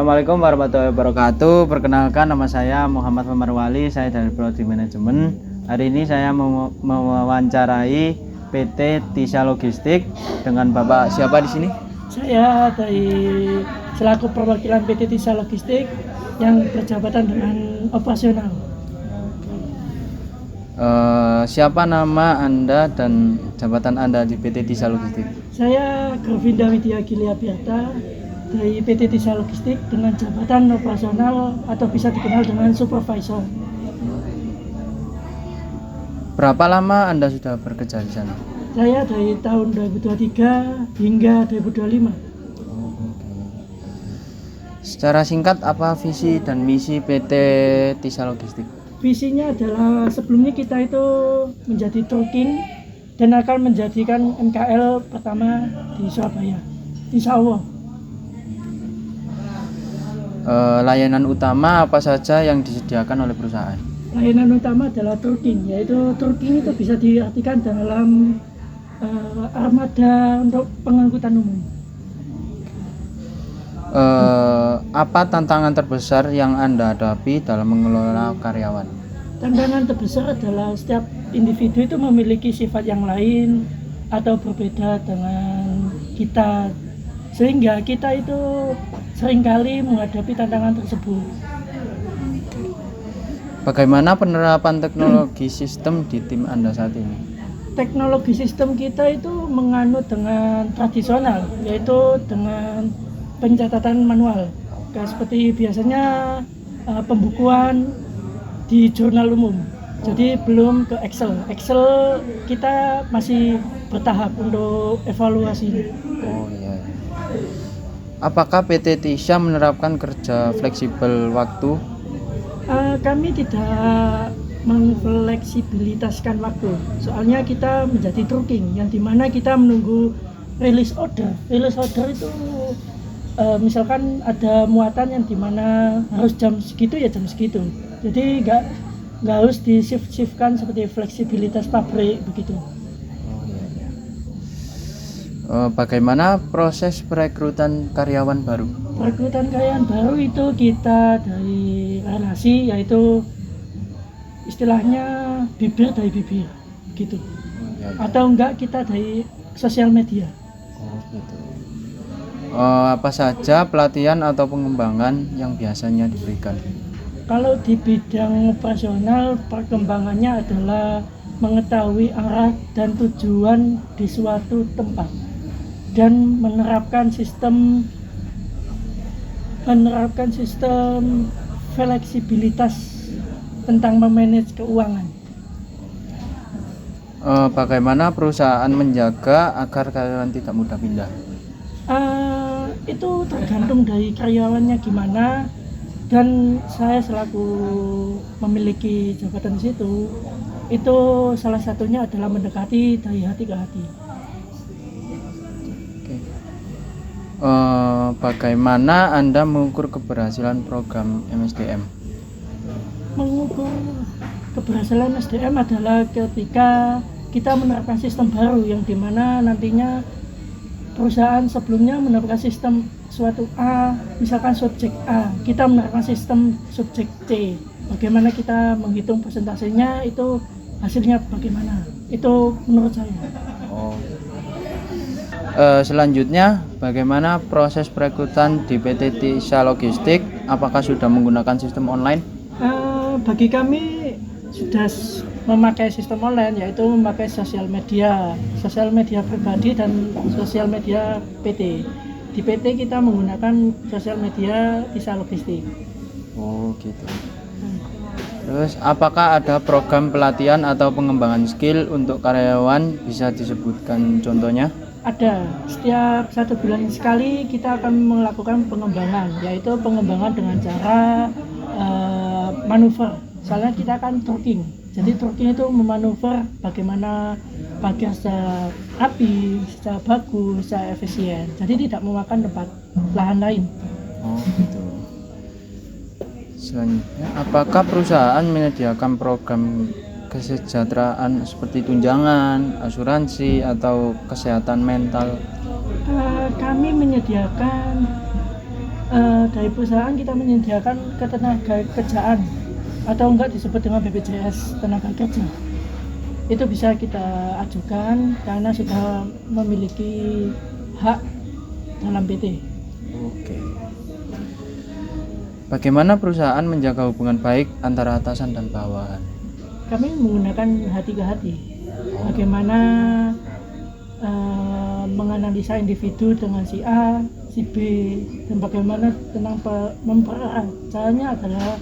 Assalamualaikum warahmatullahi wabarakatuh. Perkenalkan, nama saya Muhammad Pemarwali. Saya dari Prodi Manajemen. Hari ini saya mewawancarai PT Tisa Logistik dengan Bapak siapa di sini? Saya dari selaku perwakilan PT Tisa Logistik yang berjabatan dengan operasional. Siapa nama Anda dan jabatan Anda di PT Tisa Logistik? Saya Govinda Widya Giliabiata dari PT Tisa Logistik dengan jabatan operasional atau bisa dikenal dengan supervisor. Berapa lama Anda sudah bekerja di sana? Saya dari tahun 2023 hingga 2025. Secara singkat, apa visi dan misi PT Tisa Logistik? Visinya adalah sebelumnya kita itu menjadi trucking dan akan menjadikan MKL pertama di Surabaya. Insya Allah. Layanan utama apa saja yang disediakan oleh perusahaan? Layanan utama adalah trucking, yaitu trucking itu bisa diartikan dalam armada untuk pengangkutan umum. Apa tantangan terbesar yang Anda hadapi dalam mengelola karyawan? Tantangan terbesar adalah setiap individu itu memiliki sifat yang lain atau berbeda dengan kita, sehingga kita itu seringkali menghadapi tantangan tersebut. Bagaimana penerapan teknologi sistem di tim Anda saat ini? Teknologi sistem kita itu menganut dengan tradisional, yaitu dengan pencatatan manual. Seperti biasanya pembukuan di jurnal umum. Jadi belum ke Excel. Excel kita masih bertahap untuk evaluasi. Oh iya. Apakah PT Tisa menerapkan kerja fleksibel waktu? Kami tidak mengfleksibilitaskan waktu. Soalnya kita menjadi trucking yang dimana kita menunggu release order. Release order itu misalkan ada muatan yang dimana harus jam segitu ya jam segitu. Jadi nggak harus di shift-shiftkan seperti fleksibilitas pabrik begitu. Bagaimana proses perekrutan karyawan baru? Perekrutan karyawan baru itu kita dari relasi, yaitu istilahnya bibir dari bibir gitu. Atau enggak kita dari sosial media. Oh gitu. Apa saja pelatihan atau pengembangan yang biasanya diberikan? Kalau di bidang operasional, perkembangannya adalah mengetahui arah dan tujuan di suatu tempat dan menerapkan sistem fleksibilitas tentang memanage keuangan. Bagaimana perusahaan menjaga agar karyawan tidak mudah pindah? Itu tergantung dari karyawannya gimana, dan saya selaku memiliki jabatan di situ, itu salah satunya adalah mendekati dari hati ke hati. Bagaimana Anda mengukur keberhasilan program MSDM? Mengukur keberhasilan SDM adalah ketika kita menerapkan sistem baru yang dimana nantinya perusahaan sebelumnya menerapkan sistem suatu A, misalkan subjek A, kita menerapkan sistem subjek C. Bagaimana kita menghitung persentasenya, itu hasilnya bagaimana? Itu menurut saya. Selanjutnya, bagaimana proses perekrutan di PT Tisa Logistik? Apakah sudah menggunakan sistem online? Bagi kami sudah memakai sistem online, yaitu memakai sosial media pribadi dan sosial media PT. Di PT kita menggunakan sosial media Tisa Logistik. Oh gitu. Terus apakah ada program pelatihan atau pengembangan skill untuk karyawan? Bisa disebutkan contohnya? Ada, setiap 1 bulan sekali kita akan melakukan pengembangan, yaitu pengembangan dengan cara manuver. Soalnya kita kan trucking, jadi trucking itu memanuver bagaimana bagian secara rapi, secara bagus, secara efisien, jadi tidak memakan tempat lahan lain. Oh gitu. Selanjutnya, apakah perusahaan menyediakan program kesejahteraan seperti tunjangan, asuransi, atau kesehatan mental? Kami menyediakan Dari perusahaan kita menyediakan ketenaga kerjaan atau enggak disebut dengan BPJS tenaga kerja. Itu bisa kita ajukan karena sudah memiliki hak dalam PT. Oke. Bagaimana perusahaan menjaga hubungan baik antara atasan dan bawahan? Kami menggunakan hati ke hati. Bagaimana menganalisa individu dengan si A, si B, dan bagaimana tentang mempererat. Caranya adalah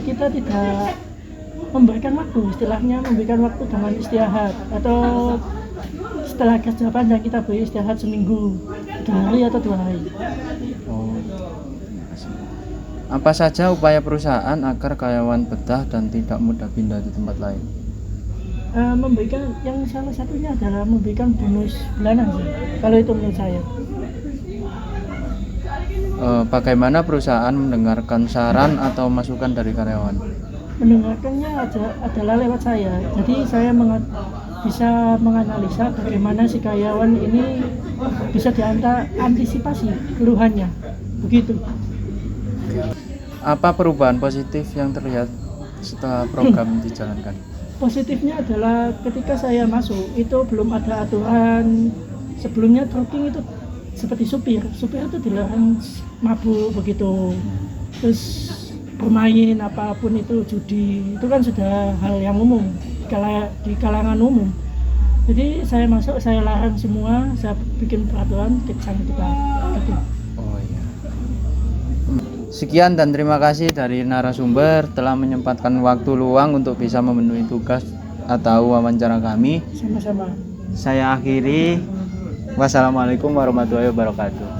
kita tidak memberikan waktu, istilahnya memberikan waktu dengan istirahat, atau setelah kerja panjang kita beri istirahat seminggu, 2 hari atau 2 hari. Oh. Apa saja upaya perusahaan agar karyawan betah dan tidak mudah pindah di tempat lain? Memberikan, yang salah satunya adalah memberikan bonus bulanan sih, kalau itu menurut saya. Bagaimana perusahaan mendengarkan saran atau masukan dari karyawan? Mendengarkannya adalah lewat saya, jadi saya bisa menganalisa bagaimana si karyawan ini bisa antisipasi keluhannya, begitu. Apa perubahan positif yang terlihat setelah program dijalankan? Positifnya adalah ketika saya masuk itu belum ada aturan. Sebelumnya trucking itu seperti supir itu dilarang mabuk begitu, terus bermain apapun itu, judi itu kan sudah hal yang umum di kalangan umum. Jadi saya masuk, saya larang semua, saya bikin peraturan kecang kita gitu. Oh iya. Sekian dan terima kasih dari narasumber telah menyempatkan waktu luang untuk bisa memenuhi tugas atau wawancara kami. Sama-sama. Saya akhiri. Wassalamualaikum warahmatullahi wabarakatuh.